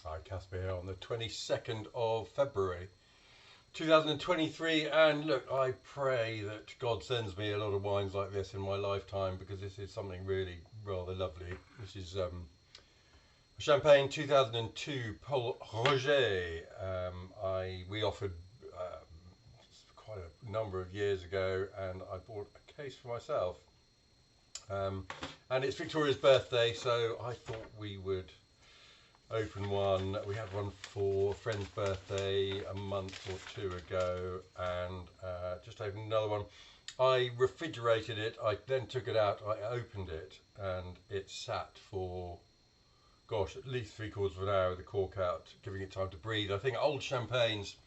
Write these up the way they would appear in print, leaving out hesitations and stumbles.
Hi, Caspar here on the 22nd of February 2023, and look, I pray that God sends me a lot of wines like this in my lifetime, because this is something really rather lovely. This is Champagne 2002 Paul Roger. We offered quite a number of years ago, and I bought a case for myself. And it's Victoria's birthday, so I thought we would open one. We had one for a friend's birthday a month or two ago, and just opened another one. I refrigerated it, I then took it out, I opened it, and it sat for, gosh, at least 3/4 of an hour with the cork out, giving it time to breathe. I think old champagnes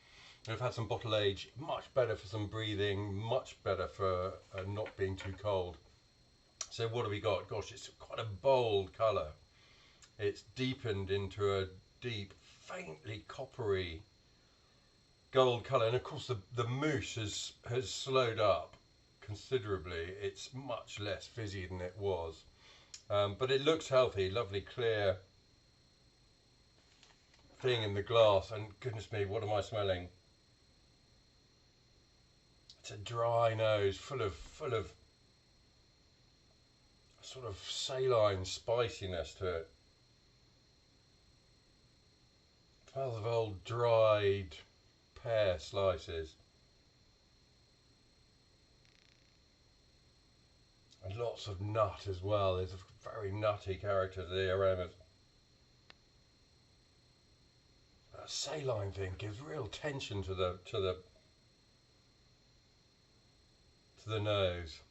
have had some bottle age, much better for some breathing, much better for not being too cold. So what have we got? Gosh, it's quite a bold colour. It's deepened into a deep, faintly coppery gold colour, and of course the mousse has slowed up considerably. It's much less fizzy than it was, but it looks healthy. Lovely clear thing in the glass, and goodness me, what am I smelling? It's a dry nose, full of sort of saline spiciness to it. Smells of old dried pear slices. And lots of nut as well. There's a very nutty character to the aromas. That saline thing gives real tension to the nose.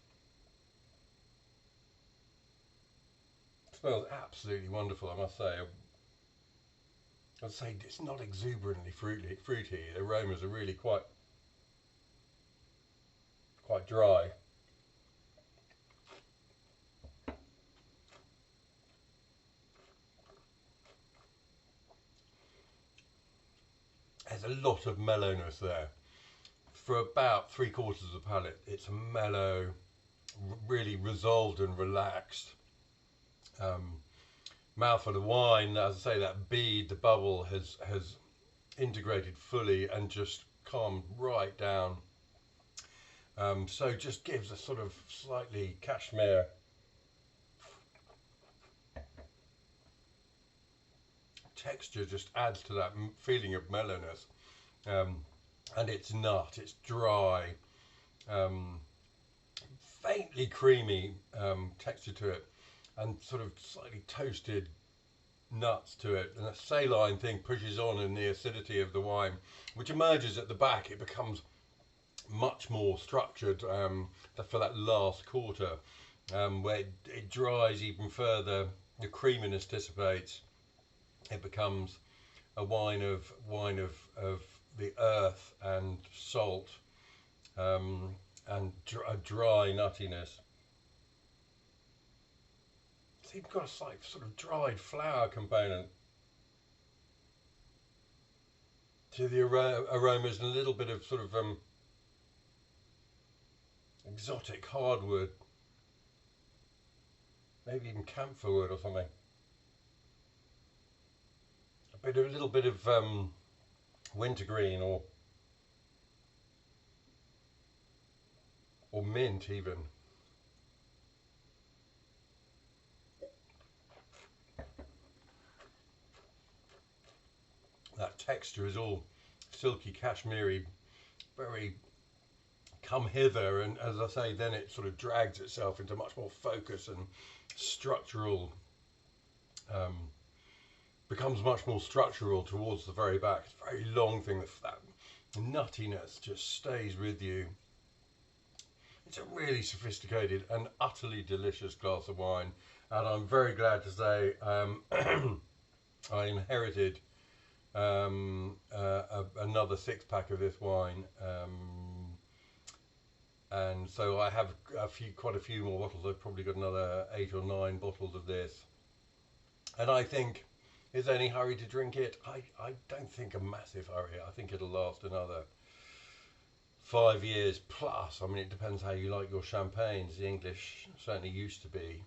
It smells absolutely wonderful, I must say. I'd say it's not exuberantly fruity. The aromas are really quite dry. There's a lot of mellowness there. For about 3/4 of the palate, it's mellow, really resolved and relaxed. Mouthful of wine, as I say, that bead, the bubble has integrated fully and just calmed right down. So just gives a sort of slightly cashmere texture, just adds to that feeling of mellowness. And it's nut, it's dry, faintly creamy texture to it, and sort of slightly toasted nuts to it, and that saline thing pushes on in the acidity of the wine, which emerges at the back. It becomes much more structured for that last quarter, where it dries even further, the creaminess dissipates, it becomes a wine of the earth and salt, and a dry nuttiness. It's even got a slight sort of dried flower component to the aromas, and a little bit of sort of exotic hardwood, maybe even camphor wood or something. A little bit of wintergreen or mint even. That texture is all silky cashmere, very come hither, and as I say, then it sort of drags itself into much more focus and structural, becomes much more structural towards the very back. It's a very long thing, that nuttiness just stays with you. It's a really sophisticated and utterly delicious glass of wine, and I'm very glad to say I inherited another 6-pack of this wine, and so I have quite a few more bottles. I've probably got another 8 or 9 bottles of this, and I think, is there any hurry to drink it? I don't think a massive hurry. I think it'll last another 5 years plus. I mean, it depends how you like your champagnes. The English certainly used to be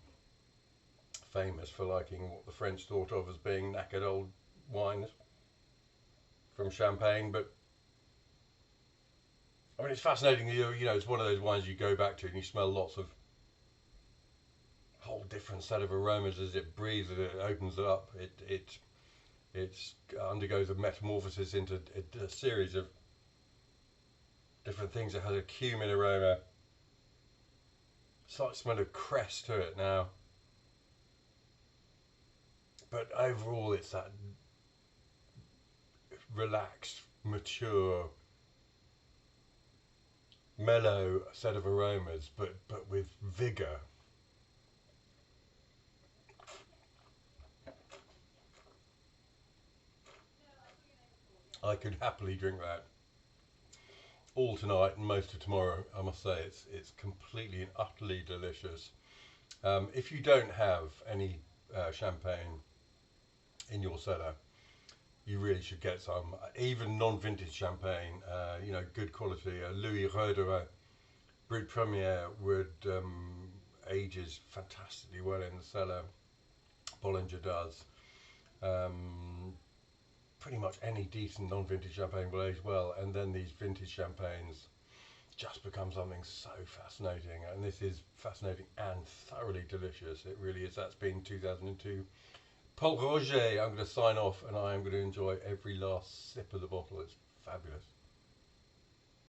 famous for liking what the French thought of as being knackered old wines from Champagne, but I mean, it's fascinating. You know, it's one of those wines you go back to and you smell lots of whole different set of aromas as it breathes and it opens it up. It undergoes a metamorphosis into a series of different things. It has a cumin aroma, slight smell of cress to it now, but overall it's that relaxed, mature, mellow set of aromas, but with vigour. I could happily drink that all tonight and most of tomorrow. I must say it's completely and utterly delicious. If you don't have any champagne in your cellar, you really should get some. Even non-vintage champagne, you know, good quality. Louis Roederer Brut Premier would ages fantastically well in the cellar. Bollinger does. Pretty much any decent non-vintage champagne will age well, and then these vintage champagnes just become something so fascinating, and this is fascinating and thoroughly delicious. It really is. That's been 2002 Paul Roger. I'm going to sign off and I am going to enjoy every last sip of the bottle. It's fabulous.